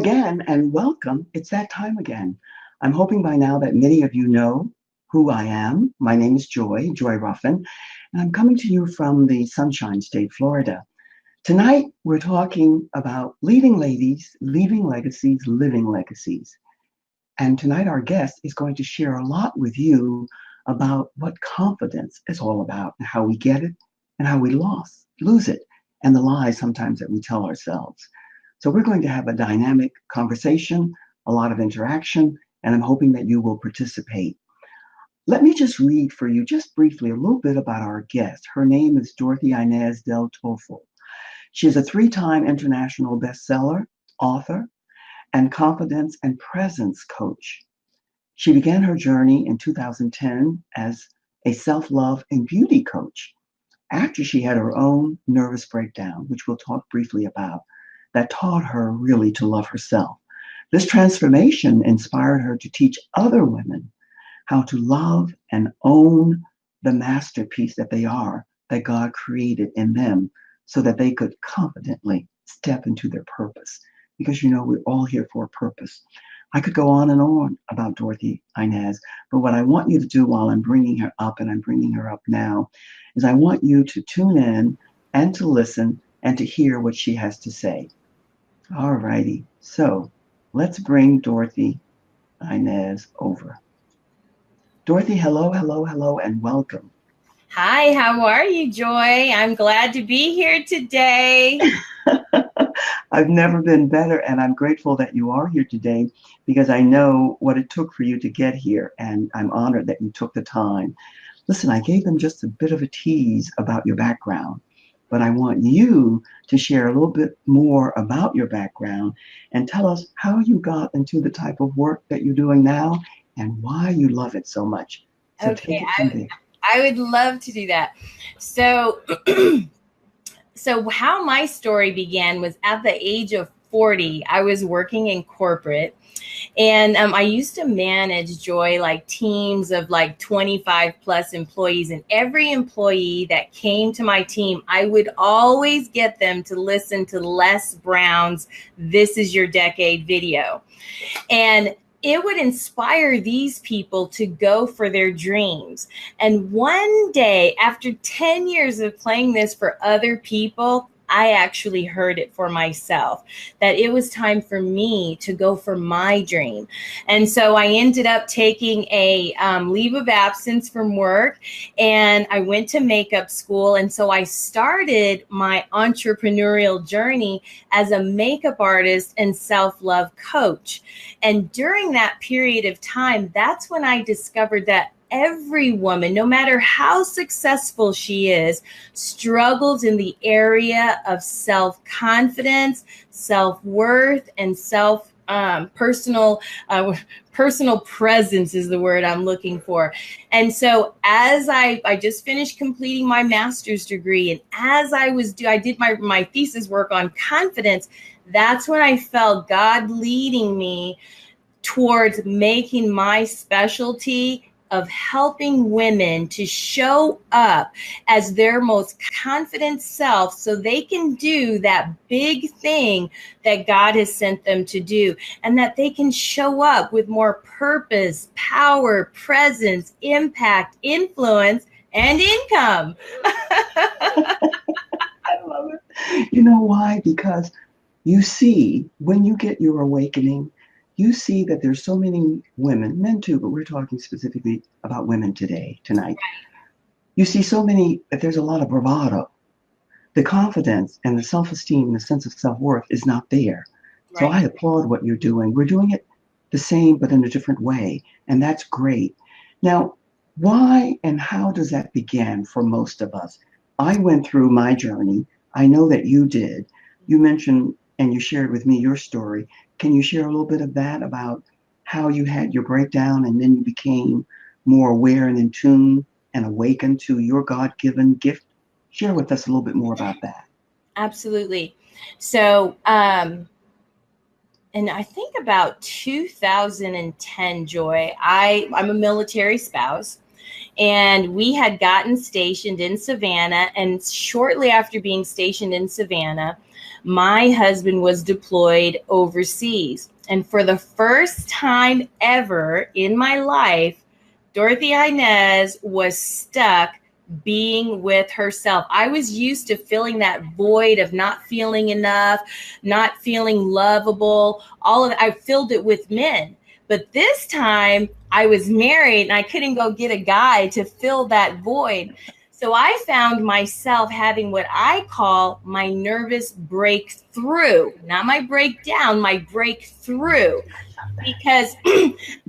again and welcome. It's that time again. I'm hoping by now that many of you know who I am. My name is Joy Ruffen, and I'm coming to you from the Sunshine State, Florida. Tonight, we're talking about leading ladies, leaving legacies, living legacies. And tonight, our guest is going to share a lot with you about what confidence is all about and how we get it and how we lose it, and the lies sometimes that we tell ourselves. So we're going to have a dynamic conversation, a lot of interaction, and I'm hoping that you will participate. Let me just read for you, just briefly, a little bit about our guest. Her name is Dorothy-Inez Del Tufo. She is a three-time international bestseller, author, and confidence and presence coach. She began her journey in 2010 as a self-love and beauty coach after she had her own nervous breakdown, which we'll talk briefly about, that taught her really to love herself. This transformation inspired her to teach other women how to love and own the masterpiece that they are, that God created in them, so that they could confidently step into their purpose. Because we're all here for a purpose. I could go on and on about Dorothy-Inez, but what I want you to do while I'm bringing her up, and I'm bringing her up now, is I want you to tune in and to listen and to hear what she has to say. All righty, so let's bring Dorothy-Inez over. Dorothy, hello, and welcome. Hi, how are you, Joy? I'm glad to be here today. I've never been better, and I'm grateful that you are here today because I know what it took for you to get here, and I'm honored that you took the time. Listen, I gave them just a bit of a tease about your background, but I want you to share a little bit more about your background and tell us how you got into the type of work that you're doing now and why you love it so much. So Okay, take it from there. I would love to do that. So how my story began was at the age of 40, I was working in corporate. And I used to manage, Joy, like teams of like 25 plus employees. And every employee that came to my team, I would always get them to listen to Les Brown's "This Is Your Decade" video. And it would inspire these people to go for their dreams. And one day, after 10 years of playing this for other people, I actually heard it for myself, that it was time for me to go for my dream. And so I ended up taking a leave of absence from work, and I went to makeup school. And so I started my entrepreneurial journey as a makeup artist and self-love coach. And during that period of time, that's when I discovered that every woman, no matter how successful she is, struggles in the area of self-confidence, self-worth, and personal presence is the word I'm looking for. And so as I just finished completing my master's degree, and as I did my thesis work on confidence, that's when I felt God leading me towards making my specialty of helping women to show up as their most confident self so they can do that big thing that God has sent them to do, and that they can show up with more purpose, power, presence, impact, influence, and income. I love it. You know why? Because you see, when you get your awakening, you see that there's so many women, men too, but we're talking specifically about women tonight. You see so many, that there's a lot of bravado. The confidence and the self-esteem and the sense of self-worth is not there. Right. So I applaud what you're doing. We're doing it the same, but in a different way. And that's great. Now, why and how does that begin for most of us? I went through my journey. I know that you did. You mentioned and you shared with me your story. Can you share a little bit of that about how you had your breakdown and then you became more aware and in tune and awakened to your God-given gift? Share with us a little bit more about that. Absolutely. So, and I think about 2010, Joy, I'm a military spouse. And we had gotten stationed in Savannah. And shortly after being stationed in Savannah, my husband was deployed overseas. And for the first time ever in my life, Dorothy-Inez was stuck being with herself. I was used to filling that void of not feeling enough, not feeling lovable. All of it, I filled it with men. But this time I was married and I couldn't go get a guy to fill that void. So I found myself having what I call my nervous breakthrough, not my breakdown, my breakthrough, because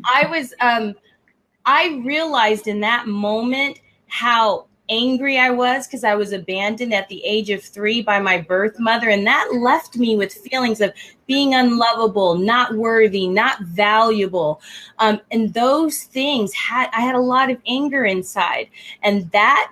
I realized in that moment how angry I was because I was abandoned at the age of 3 by my birth mother. And that left me with feelings of being unlovable, not worthy, not valuable. And those things I had a lot of anger inside. And that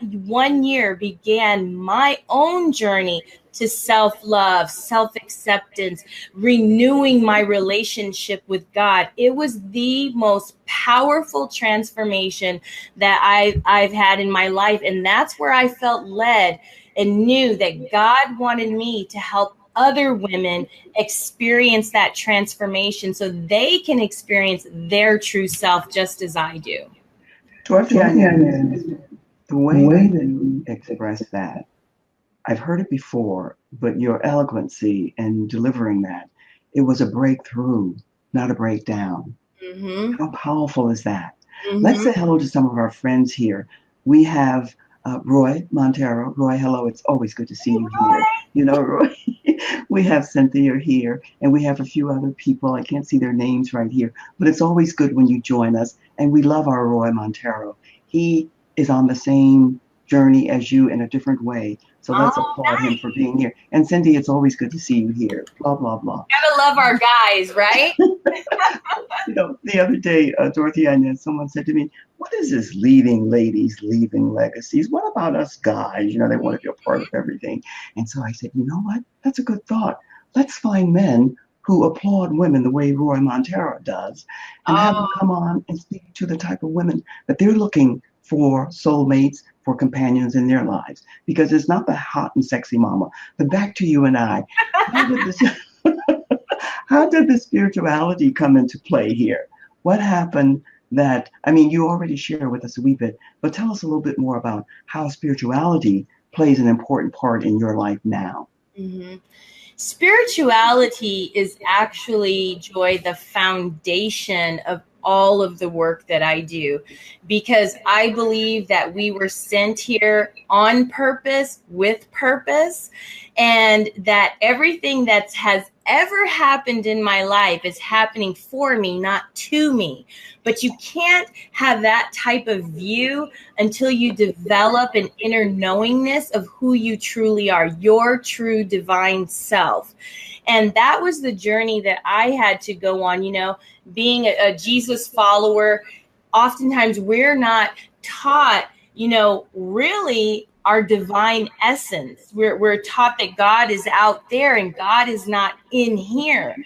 1 year began my own journey to self-love, self-acceptance, renewing my relationship with God. It was the most powerful transformation that I've had in my life. And that's where I felt led and knew that God wanted me to help other women experience that transformation so they can experience their true self just as I do. Dorothy, the way that you express that, I've heard it before, but your eloquency in delivering that, it was a breakthrough, not a breakdown. Mm-hmm. How powerful is that? Mm-hmm. Let's say hello to some of our friends here. We have Roy Montero. Roy, hello. It's always good to see you here. You know, Roy. We have Cynthia here, and we have a few other people. I can't see their names right here, but it's always good when you join us. And we love our Roy Montero. He is on the same journey as you in a different way. So let's applaud him for being here. And Cindy, it's always good to see you here. Blah, blah, blah. Gotta love our guys, right? You know, the other day, Dorothy-Inez, someone said to me, what is this leading ladies, leaving legacies? What about us guys? You know, they want to be a part of everything. And so I said, you know what? That's a good thought. Let's find men who applaud women the way Roy Montero does and have them come on and speak to the type of women that they're looking for soulmates, for companions in their lives. Because it's not the hot and sexy mama. But back to you and I. How did the spirituality come into play here? What happened that, I mean, you already shared with us a wee bit, but tell us a little bit more about how spirituality plays an important part in your life now. Mm-hmm. Spirituality is actually, Joy, the foundation of all of the work that I do, because I believe that we were sent here on purpose, with purpose, and that everything that has ever happened in my life is happening for me, not to me. But you can't have that type of view until you develop an inner knowingness of who you truly are, your true divine self. And that was the journey that I had to go on. You know, being a Jesus follower, oftentimes we're not taught, you know, really our divine essence. We're taught that God is out there and God is not in here.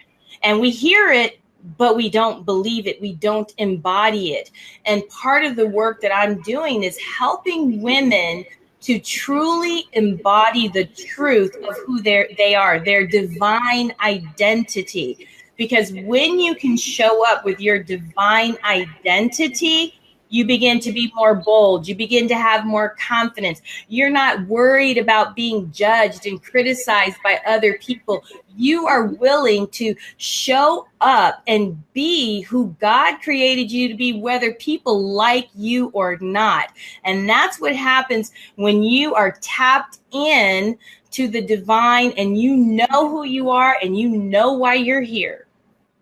And we hear it, but we don't believe it. We don't embody it. And part of the work that I'm doing is helping women to truly embody the truth of who they are, their divine identity. Because when you can show up with your divine identity, you begin to be more bold. You begin to have more confidence. You're not worried about being judged and criticized by other people. You are willing to show up and be who God created you to be, whether people like you or not. And that's what happens when you are tapped in to the divine and you know who you are and you know why you're here.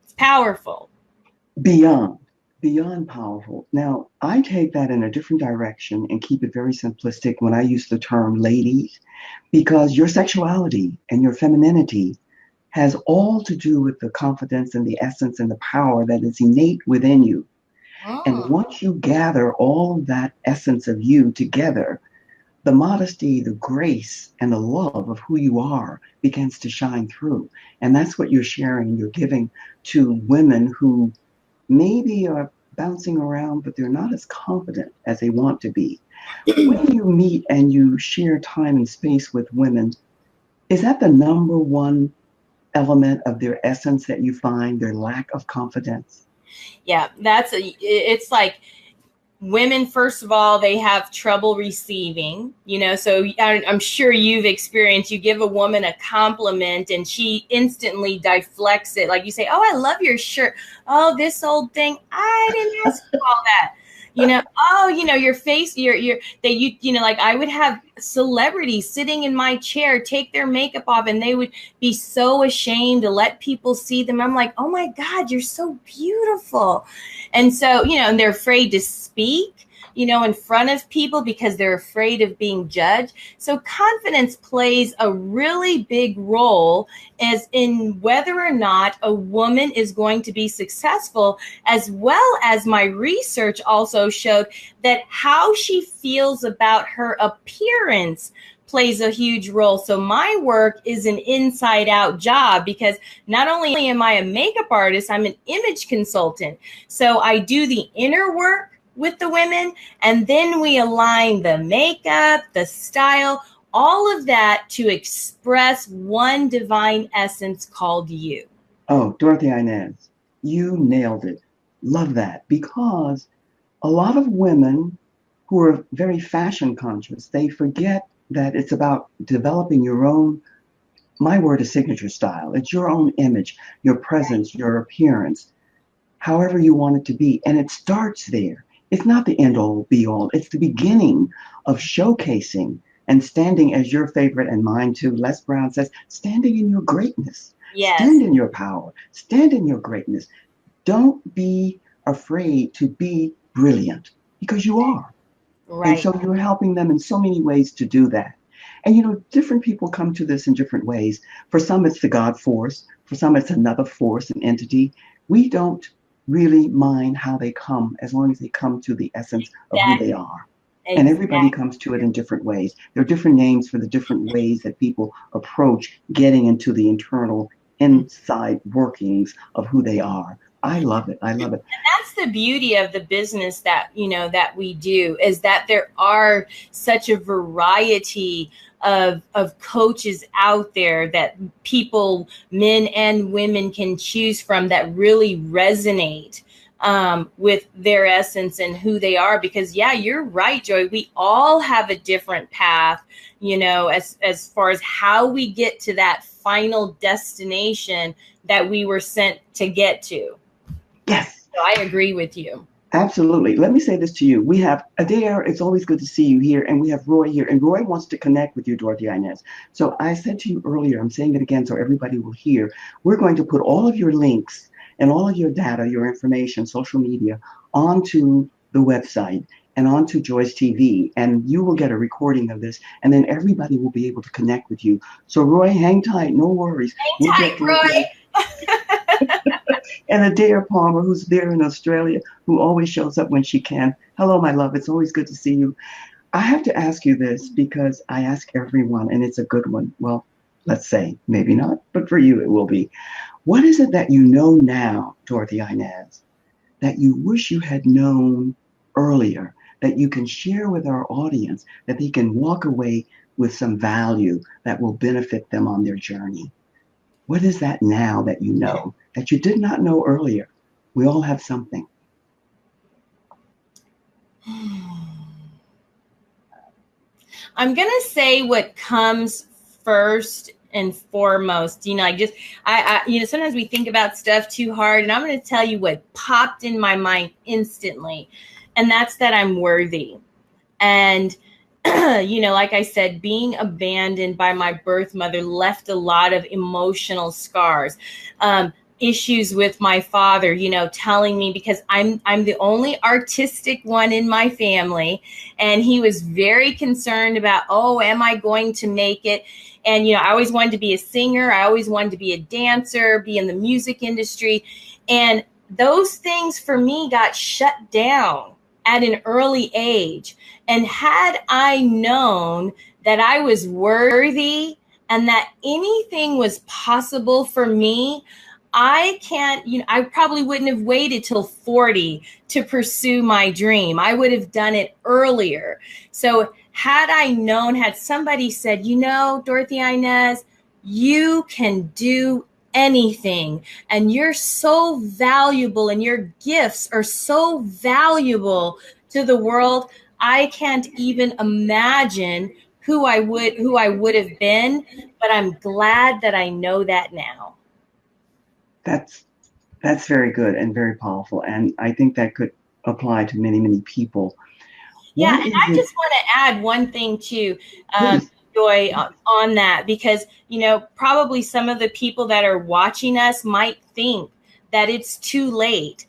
It's powerful. Beyond powerful. Now, I take that in a different direction and keep it very simplistic when I use the term ladies, because your sexuality and your femininity has all to do with the confidence and the essence and the power that is innate within you. And once you gather all of that essence of you together, the modesty, the grace, and the love of who you are begins to shine through. And that's what you're sharing, you're giving to women who maybe are bouncing around, but they're not as confident as they want to be. When you meet and you share time and space with women, Is that the number one element of their essence that you find, their lack of confidence? Yeah, it's like women, first of all, they have trouble receiving, so I'm sure you've experienced, you give a woman a compliment and she instantly deflects it. Like you say, oh, I love your shirt. Oh, this old thing. I didn't ask for all that. Oh, your face, like I would have celebrities sitting in my chair, take their makeup off, and they would be so ashamed to let people see them. I'm like, oh my God, you're so beautiful. And so, and they're afraid to speak, in front of people because they're afraid of being judged. So confidence plays a really big role as in whether or not a woman is going to be successful, as well as my research also showed that how she feels about her appearance plays a huge role. So my work is an inside out job because not only am I a makeup artist, I'm an image consultant. So I do the inner work with the women, and then we align the makeup, the style, all of that to express one divine essence called you. Oh, Dorothy-Inez, you nailed it. Love that. Because a lot of women who are very fashion conscious, they forget that it's about developing your own, my word is signature style. It's your own image, your presence, your appearance, however you want it to be. And it starts there. It's not the end all be all. It's the beginning of showcasing and standing as your favorite and mine too. Les Brown says, standing in your greatness. Yes. Stand in your power. Stand in your greatness. Don't be afraid to be brilliant because you are. And Right. so you're helping them in so many ways to do that. And different people come to this in different ways. For some, it's the God force. For some, it's another force, an entity. We don't really mind how they come as long as they come to the essence of who they Exactly. are. And everybody Exactly. comes to it in different ways. There are different names for the different ways that people approach getting into the internal inside workings of who they are. I love it. I love it. That's the beauty of the business that that we do, is that there are such a variety of coaches out there that people, men and women, can choose from that really resonate with their essence and who they are. Because yeah, you're right, Joy, we all have a different path, as far as how we get to that final destination that we were sent to get to. Yes. So I agree with you. Absolutely. Let me say this to you. We have Adair. It's always good to see you here. And we have Roy here. And Roy wants to connect with you, Dorothy-Inez. So I said to you earlier, I'm saying it again so everybody will hear. We're going to put all of your links and all of your data, your information, social media onto the website and onto Joy's TV. And you will get a recording of this. And then everybody will be able to connect with you. So Roy, hang tight. No worries. Hang We'll get tight, Dorothy Roy. and Adair Palmer, who's there in Australia, who always shows up when she can. Hello, my love. It's always good to see you. I have to ask you this because I ask everyone, and it's a good one. Well, let's say maybe not, but for you it will be. What is it that you know now, Dorothy-Inez, that you wish you had known earlier, that you can share with our audience, that they can walk away with some value that will benefit them on their journey? What is that now that you know that you did not know earlier? We all have something. I'm going to say what comes first and foremost. Sometimes we think about stuff too hard, and I'm going to tell you what popped in my mind instantly. And that's that I'm worthy. And, like I said, being abandoned by my birth mother left a lot of emotional scars. Issues with my father, telling me, because I'm the only artistic one in my family, and he was very concerned about, oh, am I going to make it? And I always wanted to be a singer, I always wanted to be a dancer, be in the music industry, and those things for me got shut down at an early age. And had I known that I was worthy and that anything was possible for me, I probably wouldn't have waited till 40 to pursue my dream. I would have done it earlier. So had I known, had somebody said, Dorothy-Inez, you can do anything, and you're so valuable, and your gifts are so valuable to the world. I can't even imagine who I would have been, but I'm glad that I know that now. That's that's very good and very powerful, and I think that could apply to many, many people. Yeah, What and is I it? just want to add one thing too, Please. Joy, on that, because probably some of the people that are watching us might think that it's too late.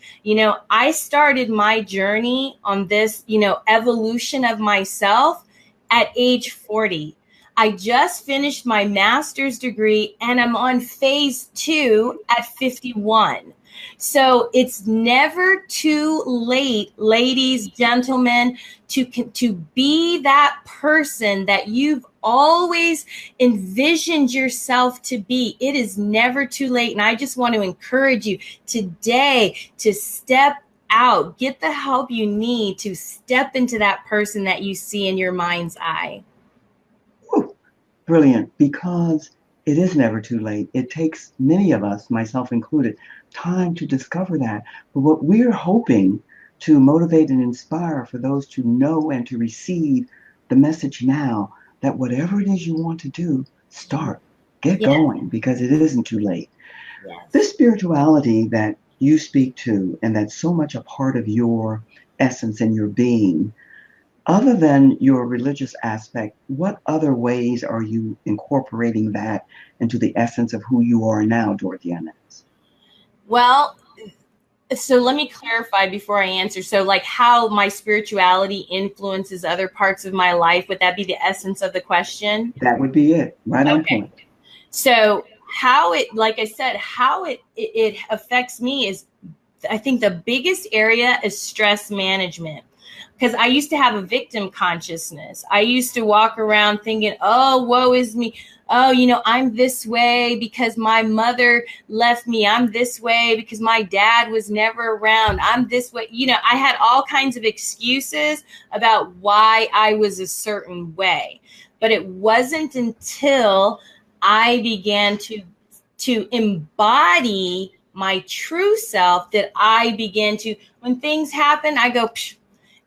I started my journey on this, evolution of myself at age 40. I just finished my master's degree and I'm on phase 2 at 51. So it's never too late, ladies, gentlemen, to be that person that you've always envisioned yourself to be. It is never too late. And I just want to encourage you today to step out, get the help you need to step into that person that you see in your mind's eye. Whew, brilliant, because it is never too late. It takes many of us, myself included, time to discover that. But what we're hoping to motivate and inspire for those to know and to receive the message now that whatever it is you want to do, start, get Yes, going, because it isn't too late. This yes. spirituality that you speak to, and that's so much a part of your essence and your being, other than your religious aspect, what other ways are you incorporating that into the essence of who you are now, Dorothy-Inez? Well, so let me clarify before I answer. So, like, how my spirituality influences other parts of my life, would that be the essence of the question? That would be it, right on Okay. point. So, how it, like I said, how it affects me is, I think the biggest area is stress management. Because I used to have a victim consciousness. I used to walk around thinking, oh, woe is me. Oh, I'm this way because my mother left me. I'm this way because my dad was never around. I'm this way. I had all kinds of excuses about why I was a certain way. But it wasn't until I began to embody my true self that I began to, when things happen, I go, psh,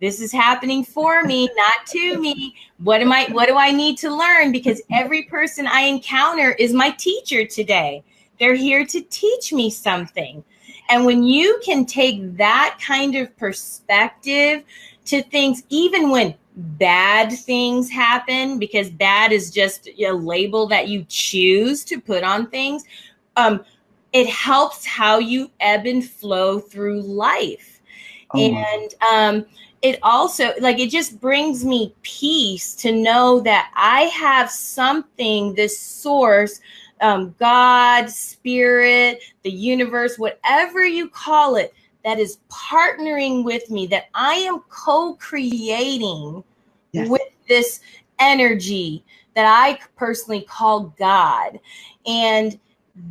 this is happening for me, not to me. What do I need to learn? Because every person I encounter is my teacher today. They're here to teach me something. And when you can take that kind of perspective to things, even when bad things happen, because bad is just a label that you choose to put on things, um, it helps how you ebb and flow through life. Oh my. And it also, like, it just brings me peace to know that I have something, this source, God, spirit, the universe, whatever you call it, that is partnering with me, that I am co-creating Yes. with this energy that I personally call God. And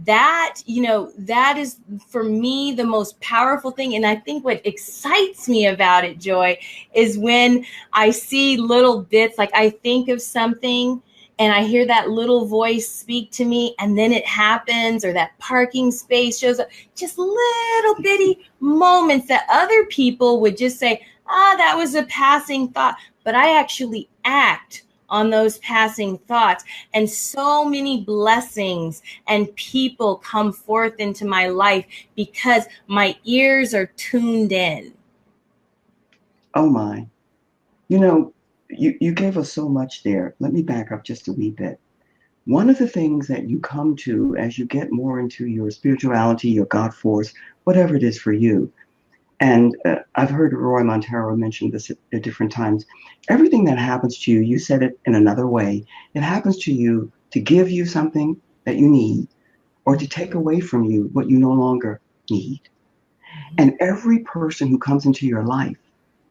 that is for me the most powerful thing. And I think what excites me about it, Joy, is when I see little bits, like I think of something and I hear that little voice speak to me, and then it happens, or that parking space shows up. Just little bitty moments that other people would just say, that was a passing thought. But I actually act on those passing thoughts. And so many blessings and people come forth into my life because my ears are tuned in. Oh my. You know, you gave us so much there. Let me back up just a wee bit. One of the things that you come to as you get more into your spirituality, your God force, whatever it is for you, and I've heard Roy Montero mention this at different times. Everything that happens to you, you said it in another way, it happens to you to give you something that you need or to take away from you what you no longer need. And every person who comes into your life,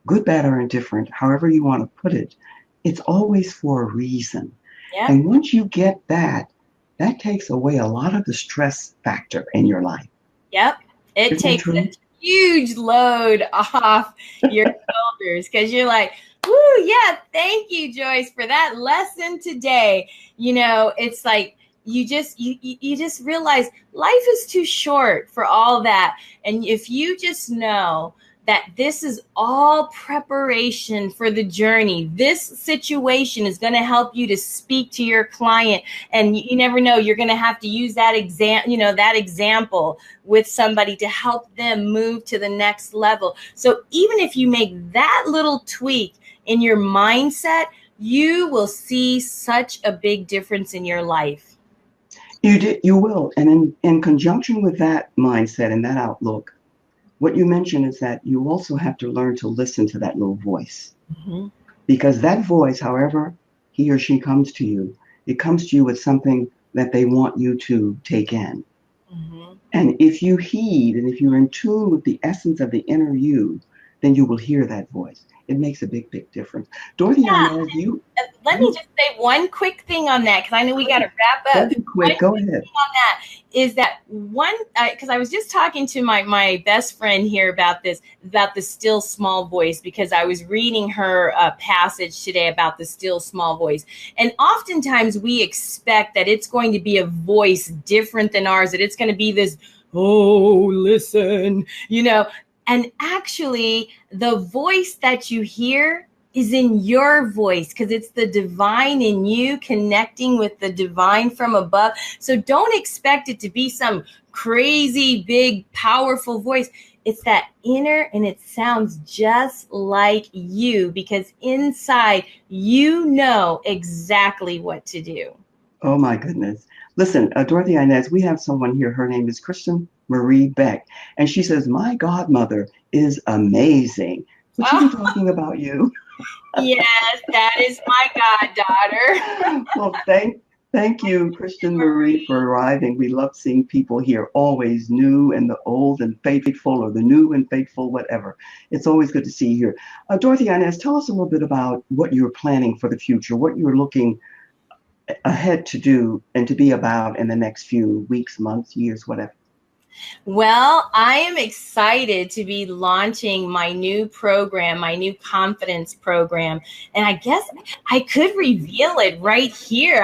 good, bad, or indifferent, however you want to put it, it's always for a reason. Yep. And once you get that, that takes away a lot of the stress factor in your life. Yep. It Isn't that takes true? a huge load off your shoulders, because you're like, woo, yeah, thank you, Joyce, for that lesson today. It's like, you just realize life is too short for all that. And if you just know that this is all preparation for the journey, this situation is going to help you to speak to your client, and you never know, you're going to have to use that example with somebody to help them move to the next level. So even if you make that little tweak in your mindset, you will see such a big difference in your life. You will. And in conjunction with that mindset and that outlook, what you mentioned is that you also have to learn to listen to that little voice. Mm-hmm. Because that voice, however he or she comes to you, it comes to you with something that they want you to take in. Mm-hmm. And if you heed and if you're in tune with the essence of the inner you, then you will hear that voice. It makes a big, big difference. Dorothy-Inez, Let me just say one quick thing on that, because I know we got to wrap up. Very quick, go ahead. On that is that one, because I was just talking to my best friend here about this, about the still small voice, because I was reading her passage today about the still small voice. And oftentimes we expect that it's going to be a voice different than ours, that it's going to be this, oh, listen, and actually the voice that you hear is in your voice, because it's the divine in you connecting with the divine from above. So don't expect it to be some crazy, big, powerful voice. It's that inner, and it sounds just like you, because inside you know exactly what to do. Oh my goodness. Listen, Dorothy-Inez, we have someone here. Her name is Kristen Marie Beck. And she says, my godmother is amazing. Would she be talking about you? Yes, that is my goddaughter. Well, thank you, Kristen Marie, for arriving. We love seeing people here, always new and the old and faithful, or the new and faithful, whatever. It's always good to see you here. Dorothy-Inez, tell us a little bit about what you're planning for the future, what you're looking ahead to do and to be about in the next few weeks, months, years, whatever. Well, I am excited to be launching my new program, my new confidence program. And I guess I could reveal it right here.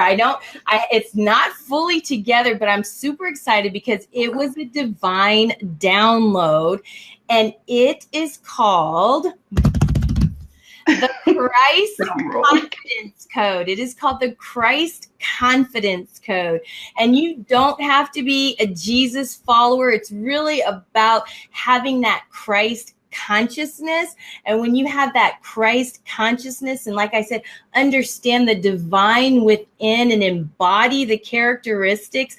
It's not fully together, but I'm super excited because it was a divine download, and it is called the Christ Confidence Code. It is called the Christ Confidence Code. And you don't have to be a Jesus follower. It's really about having that Christ consciousness. And when you have that Christ consciousness, and like I said, understand the divine within and embody the characteristics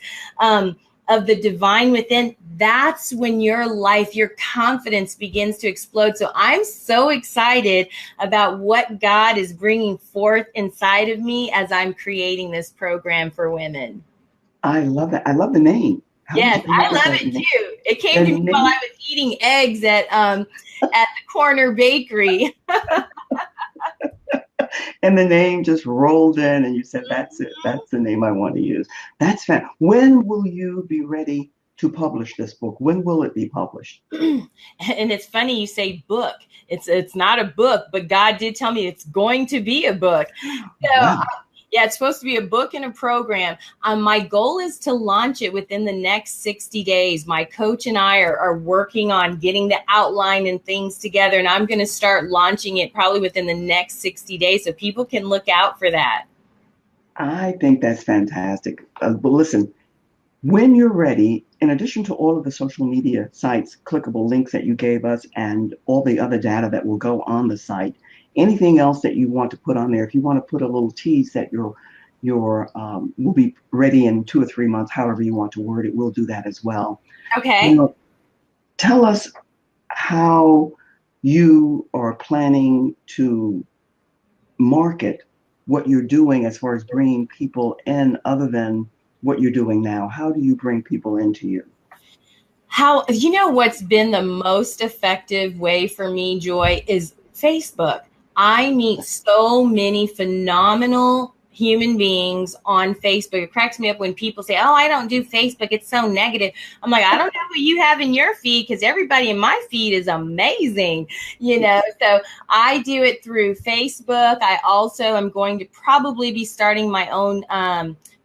of the divine within, that's when your life, your confidence begins to explode. So I'm so excited about what God is bringing forth inside of me as I'm creating this program for women. I love that. I love the name. Yes, I love it too. It came to me while I was eating eggs at the corner bakery. And the name just rolled in, and you said, that's it. That's the name I want to use. That's fantastic. When will you be ready to publish this book? When will it be published? And it's funny you say book. It's not a book, but God did tell me it's going to be a book. So wow. Yeah, it's supposed to be a book and a program. My goal is to launch it within the next 60 days. My coach and I are working on getting the outline and things together, and I'm going to start launching it probably within the next 60 days, so people can look out for that. I think that's fantastic. But listen, when you're ready, in addition to all of the social media sites, clickable links that you gave us, and all the other data that will go on the site, anything else that you want to put on there, if you want to put a little tease that your will be ready in 2 or 3 months, however you want to word it, we'll do that as well. Okay. Tell us how you are planning to market what you're doing as far as bringing people in, other than what you're doing now. How do you bring people into you? What's been the most effective way for me, Joy, is Facebook. I meet so many phenomenal human beings on Facebook. It cracks me up when people say, oh, I don't do Facebook, it's so negative. I'm like, I don't know who you have in your feed, because everybody in my feed is amazing, So I do it through Facebook. I also am going to probably be starting my own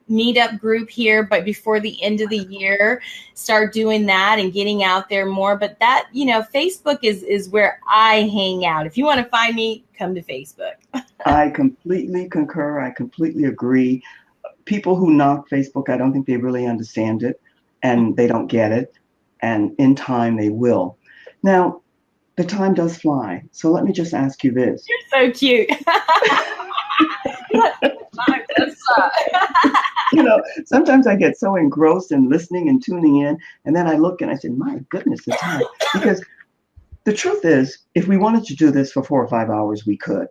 meetup group here, but before the end of the year, start doing that and getting out there more. But that, Facebook is where I hang out. If you want to find me, come to Facebook. I completely concur. I completely agree. People who knock Facebook, I don't think they really understand it and they don't get it. And in time, they will. Now, the time does fly. So let me just ask you this. You're so cute. Sometimes I get so engrossed in listening and tuning in, and then I look and I say, my goodness, the time. Because the truth is, if we wanted to do this for 4 or 5 hours, we could.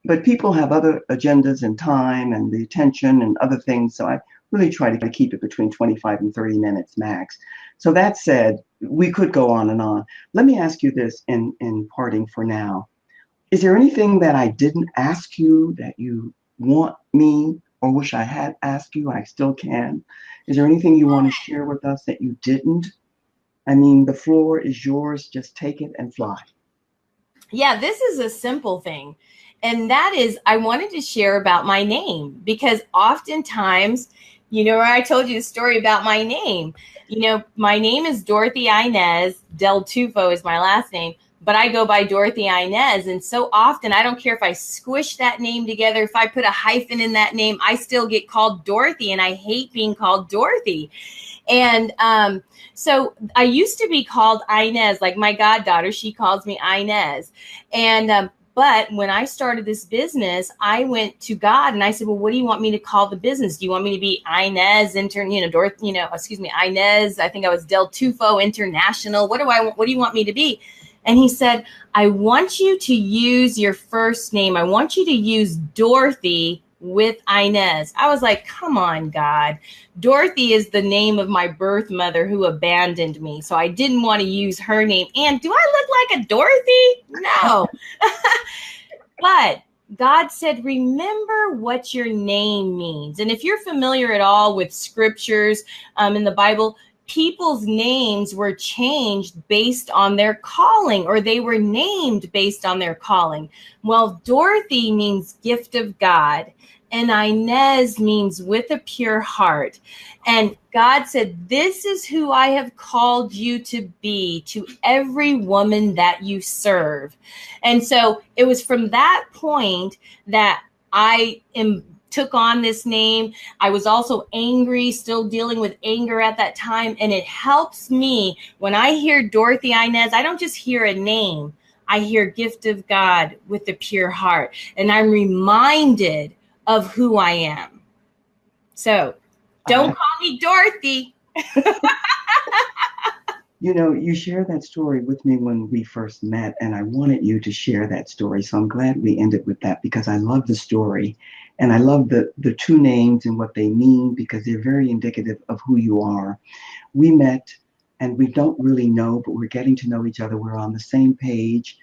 But people have other agendas and time and the attention and other things. So I really try to keep it between 25 and 30 minutes max. So that said, we could go on and on. Let me ask you this in parting for now. Is there anything that I didn't ask you that you want me or wish I had asked you? I still can. Is there anything you want to share with us that you didn't? I mean, the floor is yours. Just take it and fly. Yeah, this is a simple thing. And that is, I wanted to share about my name, because oftentimes, I told you the story about my name. My name is Dorothy-Inez Del Tufo is my last name, but I go by Dorothy-Inez. And so often, I don't care if I squish that name together, if I put a hyphen in that name, I still get called Dorothy, and I hate being called Dorothy. And so I used to be called Inez, like my goddaughter, she calls me Inez. And but when I started this business, I went to God and I said, well, what do you want me to call the business? Do you want me to be Inez Inez, I think I was Del Tufo International. What do you want me to be? And he said, I want you to use your first name. I want you to use Dorothy with Inez. I was like, come on, God. Dorothy is the name of my birth mother who abandoned me. So I didn't want to use her name. And do I look like a Dorothy? No. But God said, remember what your name means. And if you're familiar at all with scriptures in the Bible, people's names were changed based on their calling, or they were named based on their calling. Well, Dorothy means gift of God, and Inez means with a pure heart. And God said, this is who I have called you to be to every woman that you serve. And so it was from that point that I took on this name. I was also angry, still dealing with anger at that time. And it helps me when I hear Dorothy-Inez, I don't just hear a name. I hear gift of God with a pure heart. And I'm reminded of who I am. So don't call me Dorothy. You shared that story with me when we first met, and I wanted you to share that story. So I'm glad we ended with that, because I love the story. And I love the two names and what they mean, because they're very indicative of who you are. We met, and we don't really know, but we're getting to know each other. We're on the same page.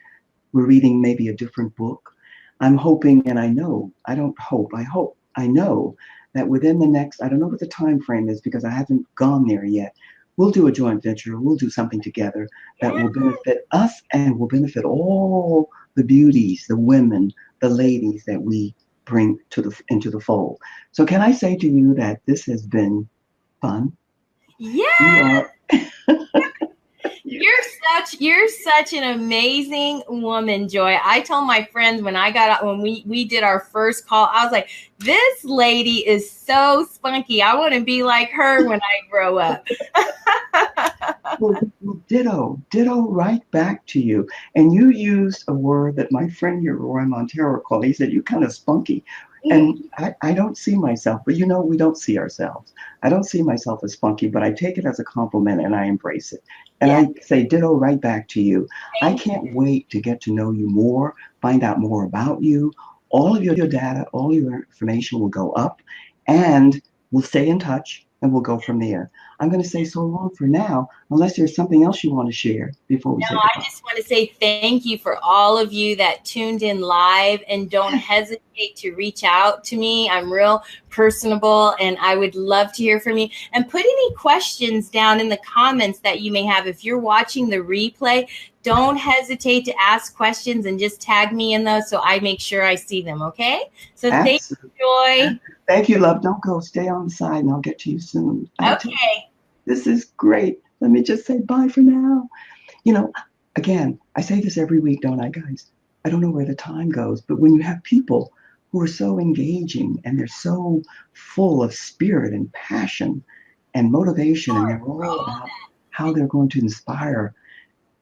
We're reading maybe a different book. I'm hoping, and I know that within the next, I don't know what the time frame is because I haven't gone there yet. We'll do a joint venture. We'll do something together that will benefit us and will benefit all the beauties, the women, the ladies that we bring into the fold. So can I say to you that this has been fun? Yeah. You're such an amazing woman, Joy. I told my friends when we did our first call, I was like, this lady is so spunky. I want to be like her when I grow up. Well, ditto right back to you. And you used a word that my friend here, Roy Montero, called. He said, you kind of spunky. And I don't see myself, but we don't see ourselves. I don't see myself as spunky, but I take it as a compliment and I embrace it. And I say ditto right back to you. I can't wait to get to know you more, find out more about you. All of your data, all your information will go up, and we'll stay in touch, and we'll go from there. I'm going to say so long for now, unless there's something else you want to share before we say goodbye. I just want to say thank you for all of you that tuned in live, and don't hesitate to reach out to me. I'm real personable, and I would love to hear from you. And put any questions down in the comments that you may have. If you're watching the replay, don't hesitate to ask questions and just tag me in those so I make sure I see them, okay? So thank you, Joy. Thank you, love. Don't go. Stay on the side and I'll get to you soon. Okay. This is great. Let me just say bye for now. You know, again, I say this every week, don't I, guys? I don't know where the time goes, but when you have people who are so engaging and they're so full of spirit and passion and motivation, and they're all about how they're going to inspire,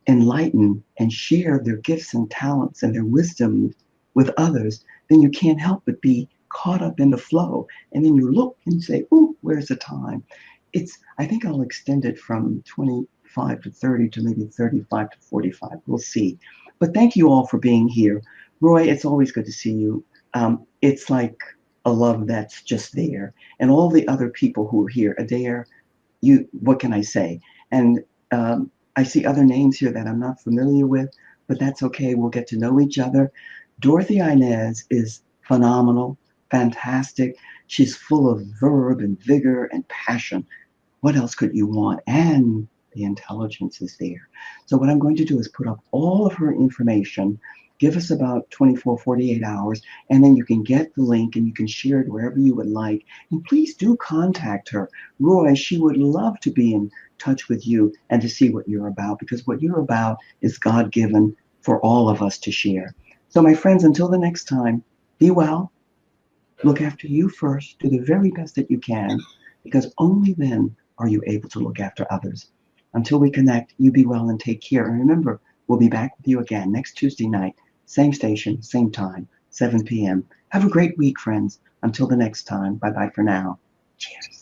enlighten, and share their gifts and talents and their wisdom with others, then you can't help but be caught up in the flow. And then you look and say, "Ooh, where's the time?" I think I'll extend it from 25 to 30 to maybe 35 to 45. We'll see. But thank you all for being here. Roy, it's always good to see you. It's like a love that's just there. And all the other people who are here, Adair, what can I say? And I see other names here that I'm not familiar with, but that's okay. We'll get to know each other. Dorothy-Inez is phenomenal, fantastic. She's full of verve and vigor and passion. What else could you want? And the intelligence is there. So what I'm going to do is put up all of her information, give us about 24, 48 hours, and then you can get the link and you can share it wherever you would like. And please do contact her. Roy, she would love to be in touch with you and to see what you're about, because what you're about is God-given for all of us to share. So my friends, until the next time, be well, look after you first, do the very best that you can, because only then are you able to look after others. Until we connect, you be well and take care. And remember, we'll be back with you again next Tuesday night, same station, same time, 7 p.m. Have a great week, friends. Until the next time, bye bye for now. Cheers.